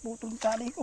Putol tali ko.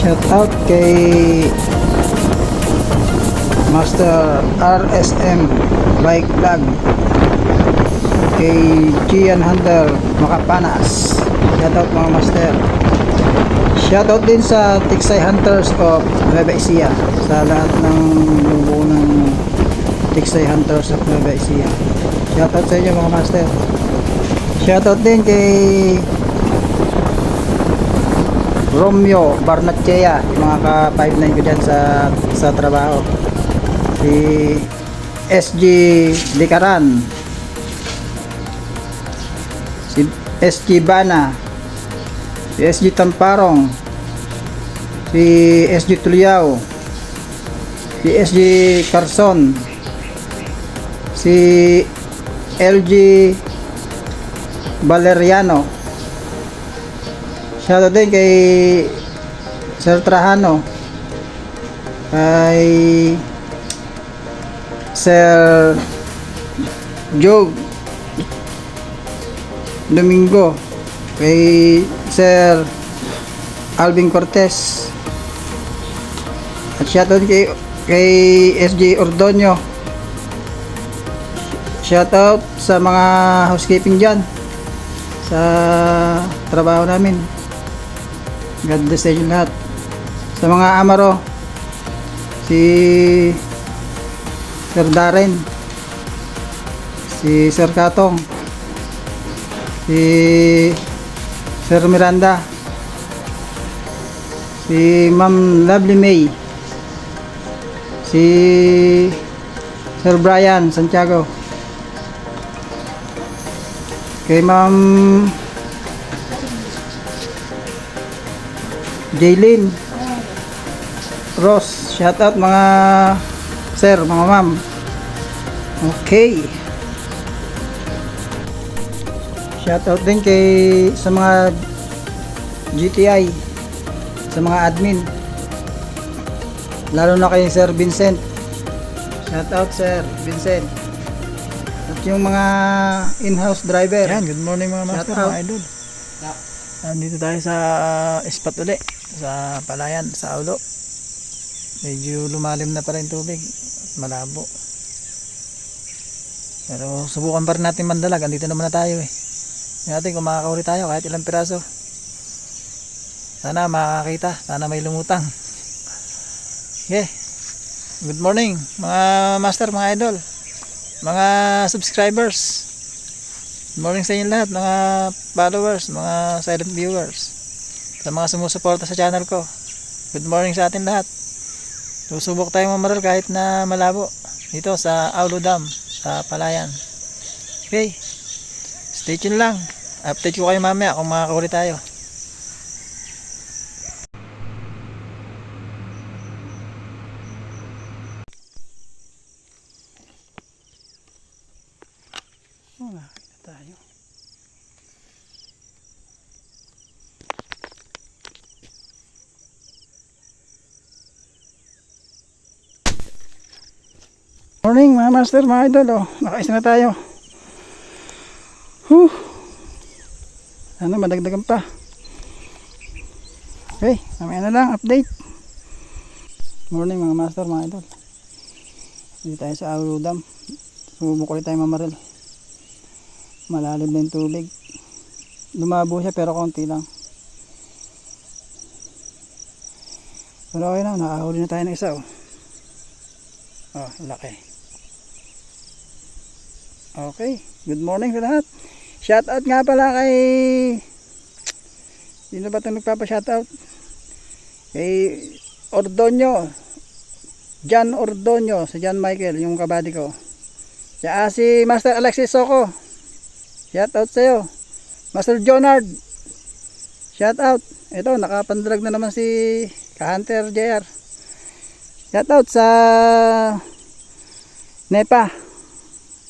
Shout out kay Master RSM Bike Vlog, kay Gian Hunter Makapanas. Shout out mga master. Shout out din sa Tiksay Hunters of Nueva Ecija, sa lahat ng buo ng Tiksay Hunters of Nueva Ecija. Shout out sa inyo mga master. Shout out din kay Romeo Barnachea, yung mga ka-59 ko dyan sa trabaho. Si SG Likaran, si SG Bana, si SG Tamparong, si SG Tuliao, si SG Carson, si LG Valeriano. Shoutout din kay Sir Trajano, kay Sir Joe Domingo, kay Sir Alvin Cortez, at shoutout kay SJ Ordonio. Shoutout sa mga housekeeping dyan sa trabaho namin. God bless sa inyo lahat. Sa mga amaro, si Sir Darren, si Sir Katong, si Sir Miranda, si Ma'am Lovely May, si Sir Brian Santiago, kay Ma'am Jaylin Ross. Shout out mga sir, mga ma'am. Okay. Shout out din kay sa mga GTI, sa mga admin, lalo na kay Sir Vincent. Shout out Sir Vincent. At yung mga in-house driver. Yan, good morning mga master, mga idol. Nandito tayo sa spot uli, sa Palayan, sa Aulo. Medyo lumalim na pa rin tubig, malabo. Pero subukan pa rin natin mandalag, andito naman na tayo eh. Tingnan natin kung makakahuli tayo kahit ilang piraso. Sana makakita, sana may lumutang. Okay, good morning mga master, mga idol, mga subscribers. Good morning sa inyo lahat, mga followers, mga silent viewers, sa mga sumusuporta sa channel ko. Good morning sa atin lahat. Susubok tayong mamaral kahit na malabo dito sa Aulo Dam sa Palayan. Okay, stay tuned lang. Update ko kayo mamaya kung makakahuli tayo. Nakakita tayo. Morning mga master, mga idol. Nakaisa na tayo. Sana madagdagan pa. Okay, mamaya na lang update. Morning mga master, mga idol. Dito tayo sa Aulo Dam. Sumubok ulit tayo mamaril. Malalim na yung tubig. Lumabo siya pero konti lang. Pero okay na, nakahuli na tayo ng isa. Laki. Okay, good morning sa lahat. Shoutout nga pala kay, sino ba itong nagpapa-shoutout? Kay Ordonio, John Ordonio, si John Michael, yung kabady ko. Si Master Alexis Soco, shoutout sa'yo. Master Jonard, shoutout. Ito, nakapandalag na naman si Ka-Hunter JR. Shoutout sa Nepa,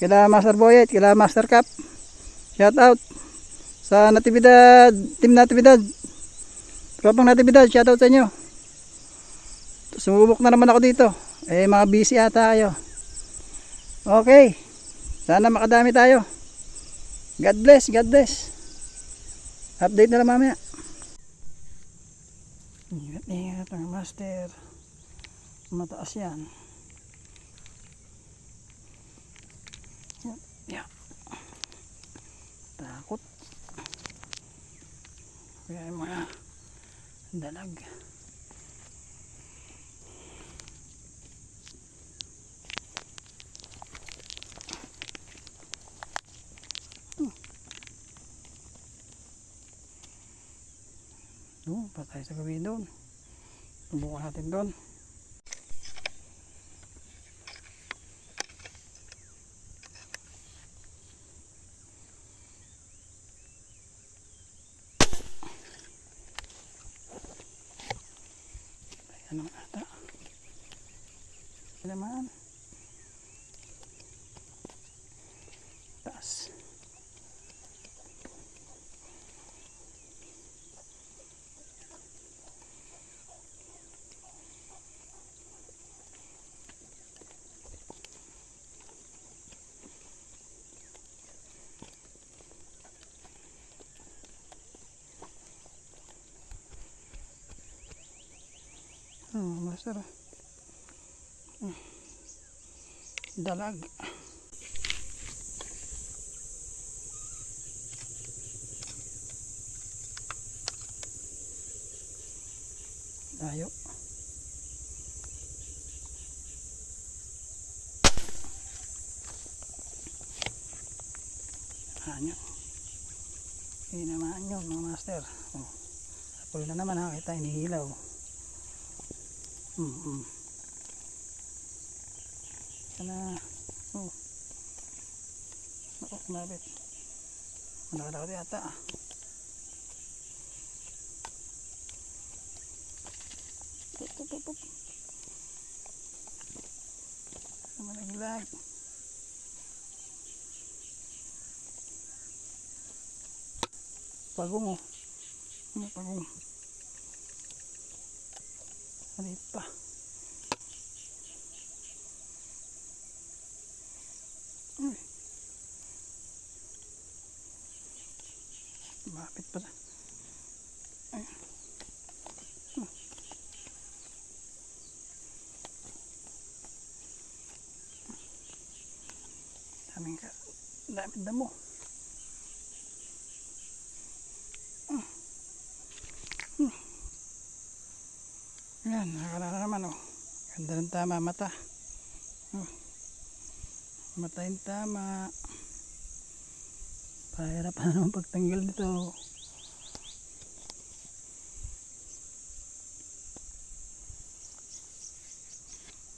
kila Master Boyet, kila Master Cap. Shoutout sa Natividad, Team Natividad, Tropang Natividad, shoutout sa inyo. Sumubok na naman ako dito. Mga busy ata kayo. Okay, sana makadami tayo. God bless, God bless. Update na lang mamaya. Ingat mga master. Mataas yan. Yan. Takot. Kaya yung mga dalag. Patay sa gabi doon. Subukan natin doon. Ayan naman ata. Ayan naman. Taas. master. Dalag. Layo. Hanyo. Hindi naman yun mga master. Oh. Apple na naman nakita, inihilaw. Sana. Oh. Ako, kumabit. Malakad yata ah. Pup. Malaglag. Pagong oh. Pagong. Halit pa. Mapit pa. Ay. Daming damo. Yan, nakalala naman oh. Ganda ng tama, mata. Mata yung tama. Pahirap pa naman pagtanggal nito.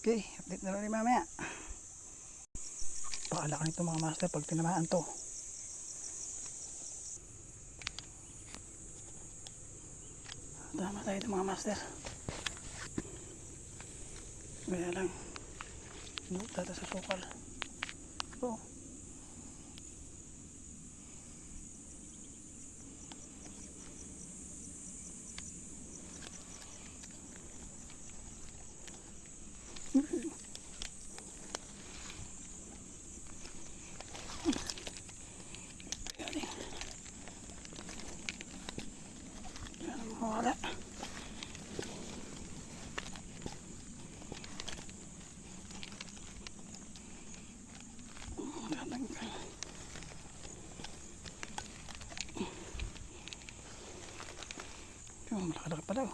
Okay, update na rin mamaya. Pakalaki nito mga master pag tinamaan to. Tama tayo ito mga master. Kaya lang tata sa sukal. Oh. Wala. Malaki pa daw.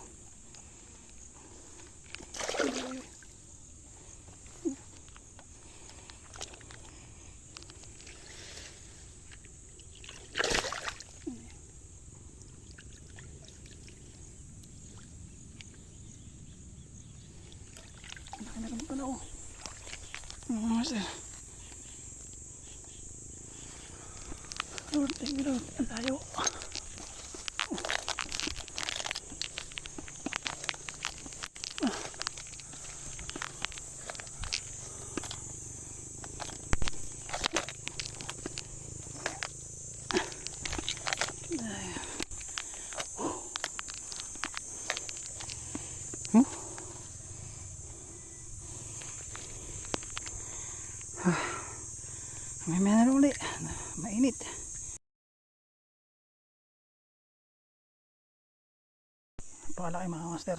Malaki pa daw. Master. Lord, thank you Lord. Ang tayo. May meron ulit. Mainit. Napakalaki mga master.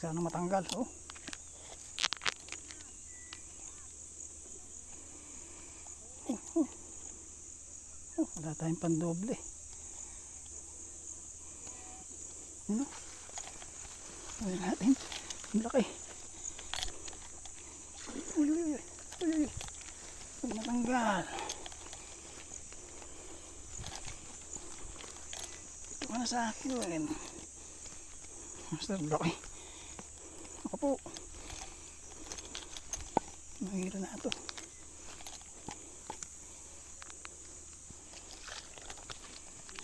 Sana matanggal. Oh. Wala tayong pandoble. Ano? Wala natin. Ang laki. Uy. Huwag matanggal. Ito ka na sa akin. Master, laki. Ako po. Mahira na ito.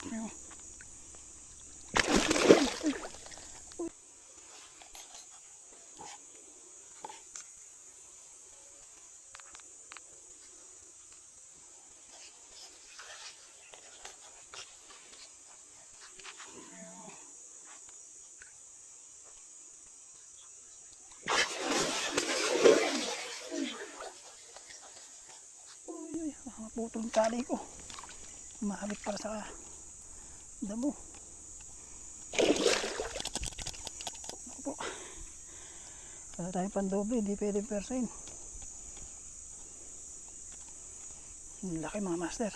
Ayun. Putol yung tali ko. Umahalik para sa damo. Ako po. Wala tayong pandoble, hindi pwede persain. Ang laki mga master.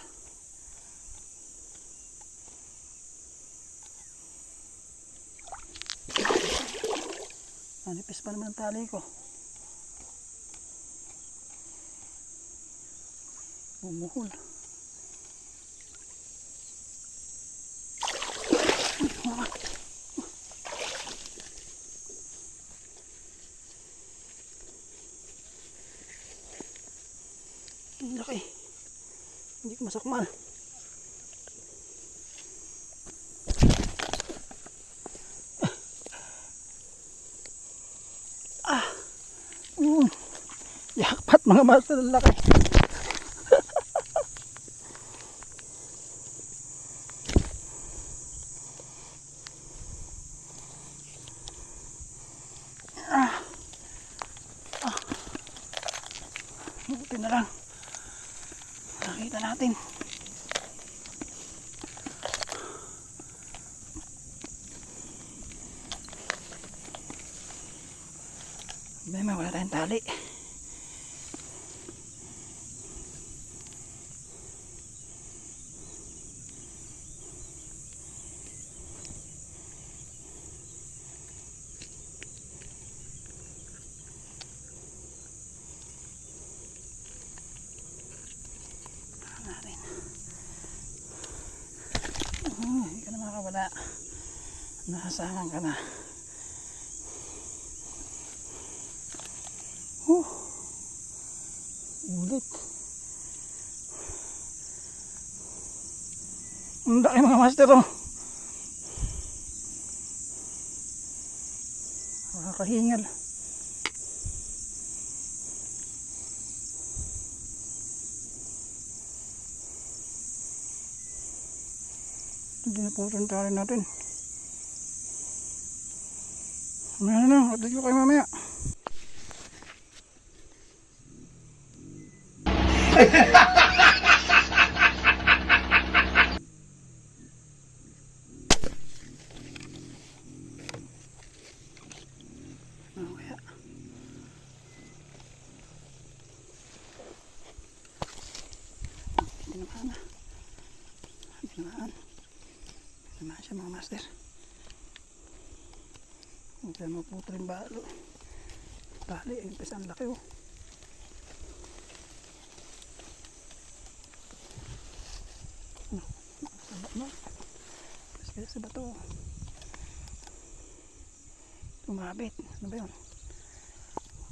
Manipis pa naman ang tali ko. Bumuhol. Ang laki. Hindi ko masakmal. Yakpat mga master, ang laki. Buti na lang. Nakita natin. May wala tayong tali. Hindi ka na makakawala. Nakasangan ka na. Ulit. Ang laki mga master, oh. Makakahingal. Hindi na po tali natin. Mamaya na, update ko kayo mamaya. Mamaya. Tinamaan na. Tinamaan. Tinamaan siya mga master. Huwag tayo maputol yung balo. Tali, yung pisang laki, oh. Ano? Nakasaba na. Kasi kaya sa bato. Tumabit. Ano ba yun?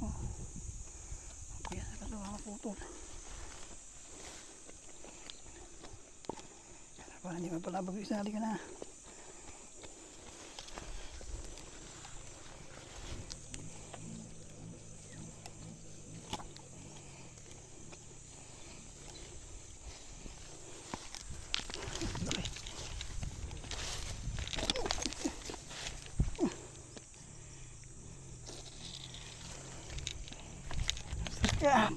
Oh. Kaya sa bato, makaputol. Para hindi mapalabag yung isali ka na. Yeah.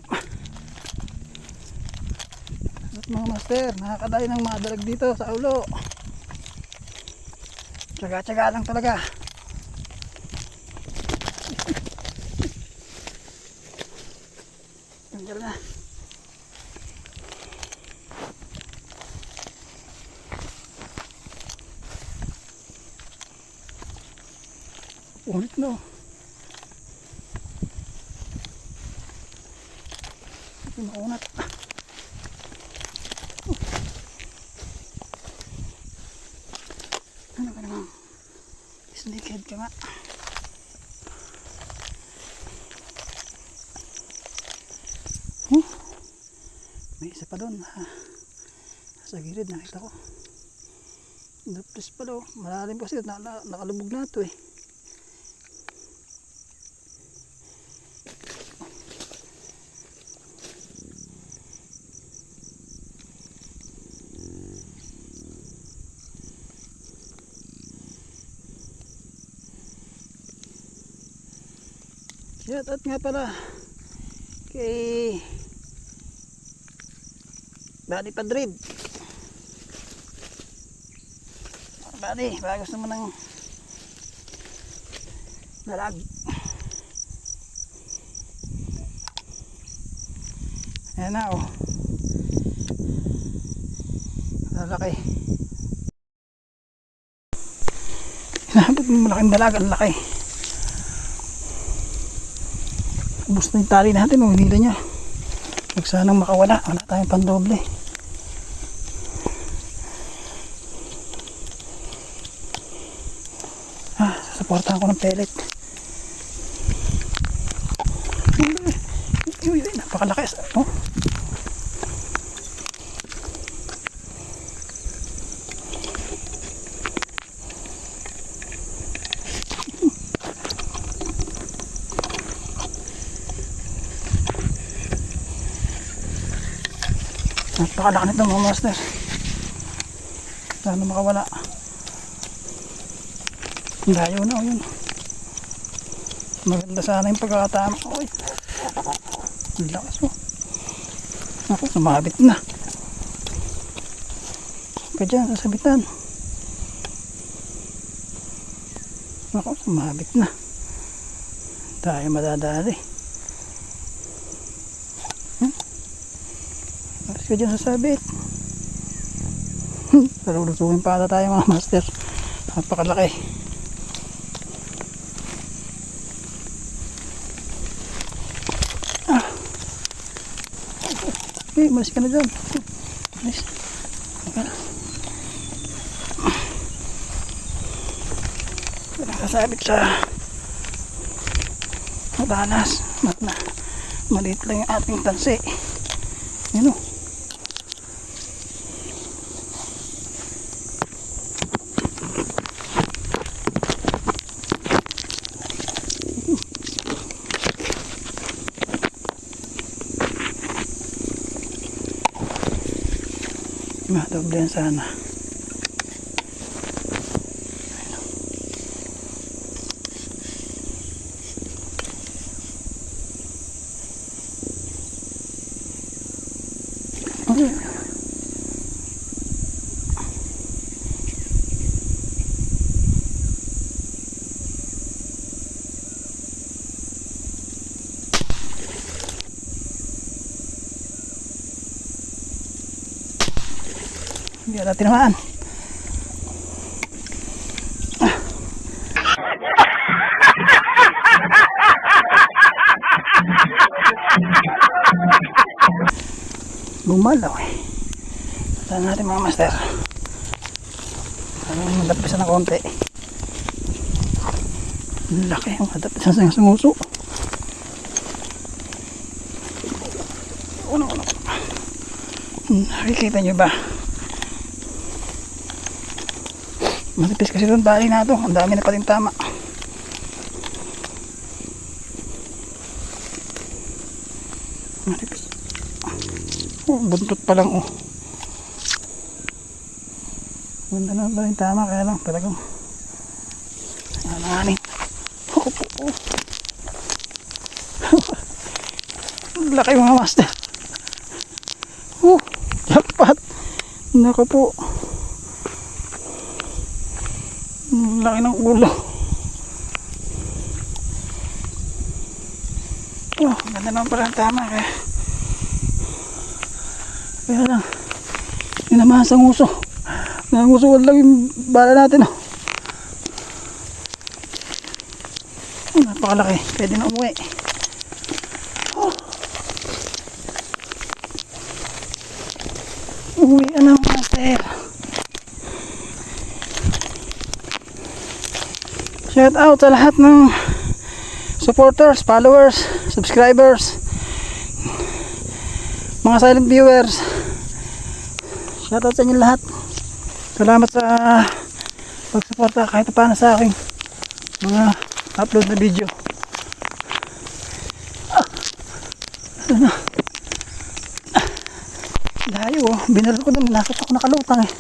At mga master, nakakadayo ng madalag dito sa ulo. Tsaga-tsaga lang talaga. Tanggal na. Ulit no. Ito maunat. Ano ka naman? Snakehead ka nga. May isa pa doon. Sa gilid nakita ko. Napres pa daw. Malalim pa siya. Nakalubog na ito eh. Shout out nga pala kay Buddy Padrid. Buddy, bagos naman ng dalag. Ayan na oh. Lalaki. Hinabot mo malaking dalaga, ang laki. Ubus na yung tali natin, oh, hinila niya. Huwag sanang makawala, wala tayong pandoble. Susuportahan ko ng pellet. Uy, napakalaki. Oh. Napakalaki nito mga master. Sana makawala. Layo na o yun. Maganda sana yung pagkakatama. Uy. Ang lakas mo. Ako, sumabit na. Pa dyan, sasabitan. Ako, sumabit na. Tayo madadali. Alas ka dyan sasabit. Palulutuin pa ata tayo mga master. Napakalaki. Okay, malis ka na dyan. Malis. Okay. Nakasabit sa madalas. Maliit lang yung ating tansi. Yan o. Madoble yan sana. Okay. Hindi natin tinamaan. Gumalaw eh. Saan natin mga master? Parang madapisan na konti. Laki yung madapisan sa sumuso. Una. Nakikita nyo ba? Matipis kasi itong tali na ito. Ang dami na pating tama. Matipis. Oh, buntot pa lang oh. Ganda na pating tama. Kaya lang talagang alanganin. Oh. Laki mga master. Jackpot. Nako po. Laki ng ulo. Oh, ganda naman pala ang tama kaya lang inamahan sa nguso. Nangusuan lang yung bala natin oh. Napakalaki. Pwede na umuwi. Uwi ka na master. Shout out sa lahat ng supporters, followers, subscribers, mga silent viewers. Shout out sa inyo lahat. Salamat sa pagsuporta kahit paano sa aking mga upload na video. Layo oh, binalo ko din, nasot ako nakalutang eh.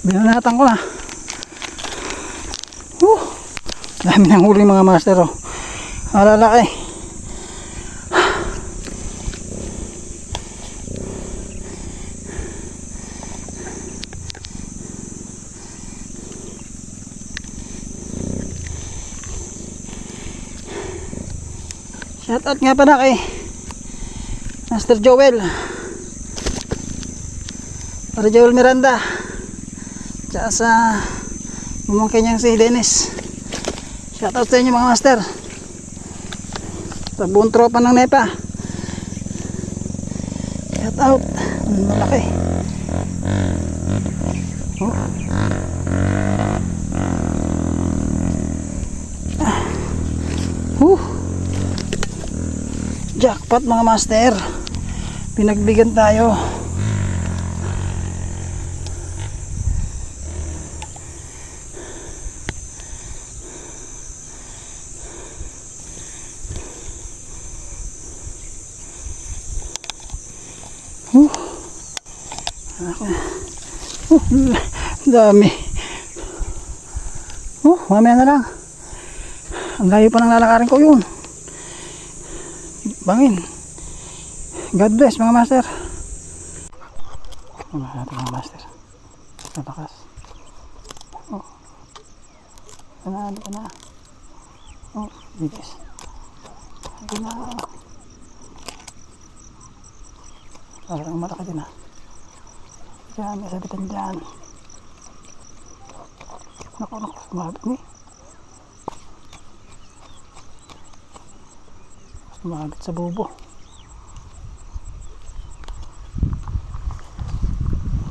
Binanatan ko na. Dami ng huli mga master oh. Malalaki. Shout out nga pala kay Master Joel. Para Joel Miranda. Tsaka sa pamangkin niyang si Dennis. Shoutout sa inyo mga master. Sa buong tropa ng NEPA. Shoutout. Ang malaki. Jackpot mga master. Pinagbigyan tayo. Dami. Mamaya na lang. Ang layo pa ng lalakarin ko yun. Bangin. God bless mga master. Mga master. Natakas. Ano na. Bilis. Ano na. Parang malaki din Diyan, may sabitan dyan. Naku, sumabit ni. Sumabit sa bubo.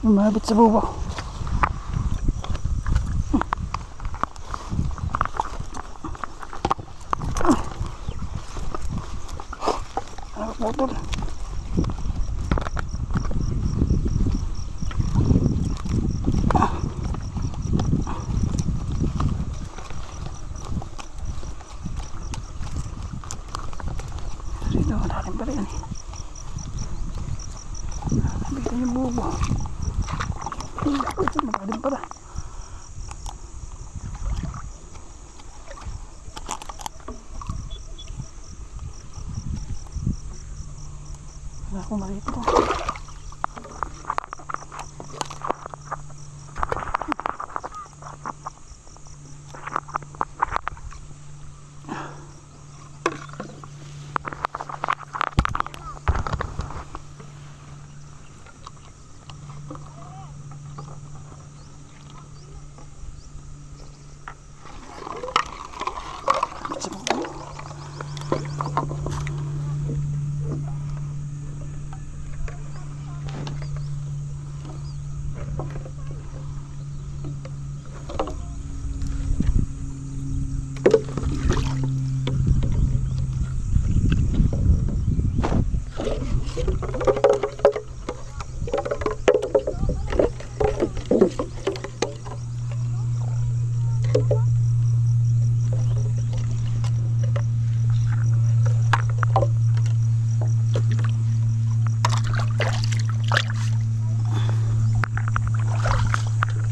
Sumabit sa bubo. Putol. Dito, malalim pa rin nabitan yung bubo. Ito, malalim pa rin. Wala akong marito.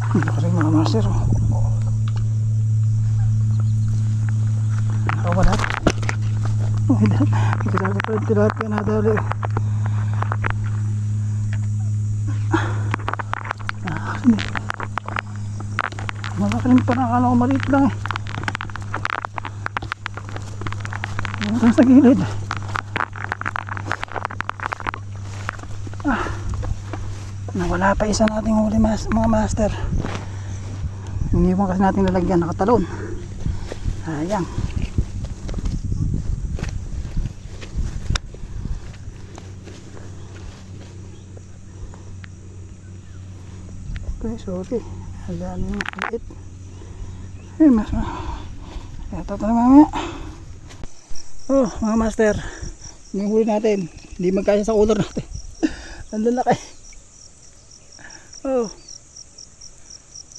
Maraming mga master. Wala. Tilapia na dali. Malaki pa na, akala ko maliit lang Meron sa gilid. Nawala pa isa nating huli mga master. Iniwan kasi natin lalagyan, nakatalon. Sayang. Okay, sorry. Alam mo, maliit. Mas ito na mamaya. Mga master, yung huli natin hindi magkasya sa cooler natin. Ang lalaki.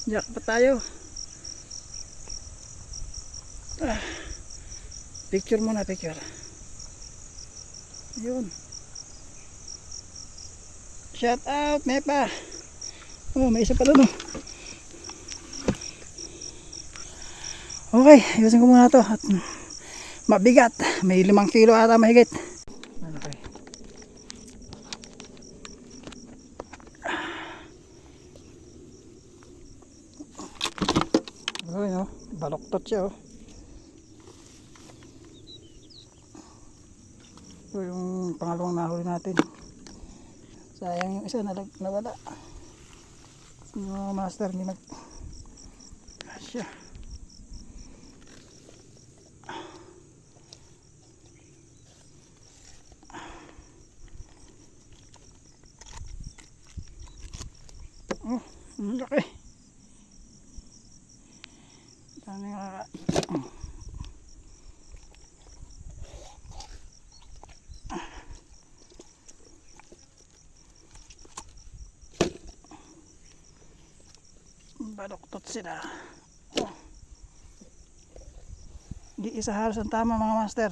Jackpot tayo. Picture muna, picture. Yun. Shout out Nepa. May isa pa doon. Okay, ayusin ko muna to at mabigat. May 5 kilo ata mahigit. Okay. Baloktot siya Ito yung pangalawang nahuli natin. Sayang yung isa nawala. Yung master hindi siya. Oh, ang laki. Dami nga. Baluktot sila. Oh. Di isa halos ang tama mga master.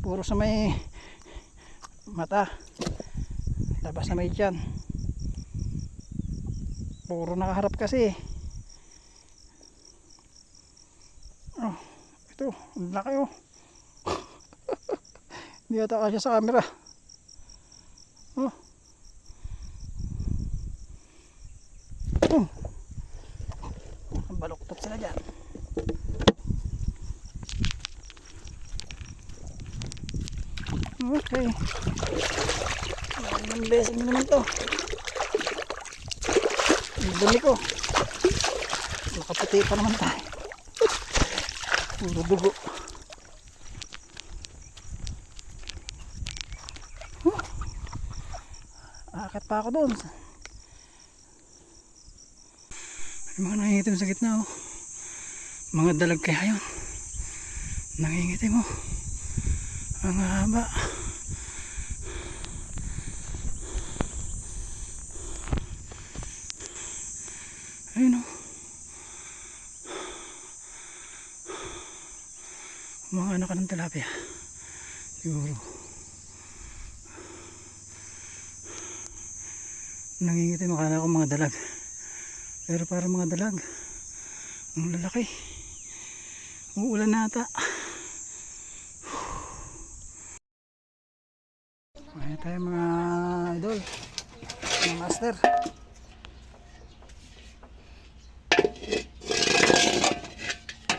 Puro sa may mata. Labas na may tiyan. Puro nakaharap kasi. Oh, ito, ang laki oh. Hindi ata kasya sa camera. Oh. Oh. Baluktot sila dyan. Okay. Ilang beses mo naman to. Ang dumi ko. Nakaputi pa naman tayo. Puro dugo. Akit pa ako doon. May mga nangingitim sa gitna oh. Mga dalag kaya yun. Nangingitim oh. Ang haba. Ayun oh. Mga anak ka ng tilapia. Siguro. Nangingitim akala ko mga dalag. Pero para mga dalag. Ang lalaki. Uulan na ata. Ayan tayo mga idol. Mga master.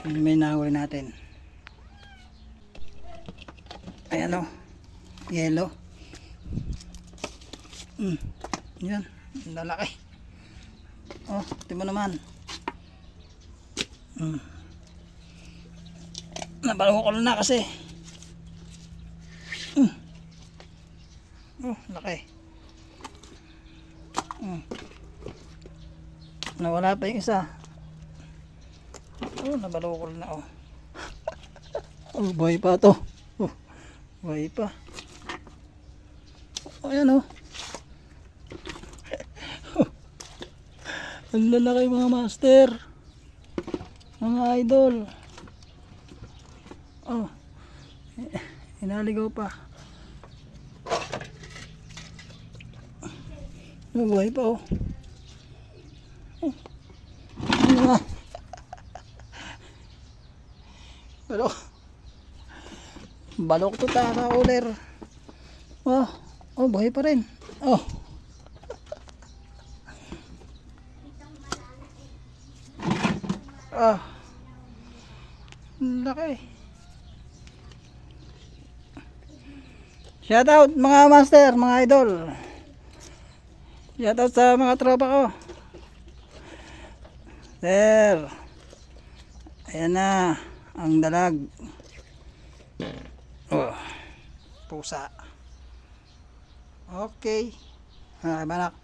May nahuli natin. Ayan o. Yellow. Yan. Ang lalaki. Oh, tingnan mo naman. Nabalukol na kasi. Oh, laki. Nawala pa yung isa. Oh, nabalukol na oh. Oh, buhay pa to. Oh, buhay pa. Oh, ayan oh. Ang lalaki mga master. Mga idol. Oh. Inaligaw pa. Buhay pa oh. Oh. Ano nga? Pero balok to taka uler. Oh, oh buhay pa rin. Oh. Ah. Laki. Shout out mga master, mga idol. Shout out sa mga tropa ko. Sir. Ayan na ang dalag. Oh. Pusa. Okay. Banak.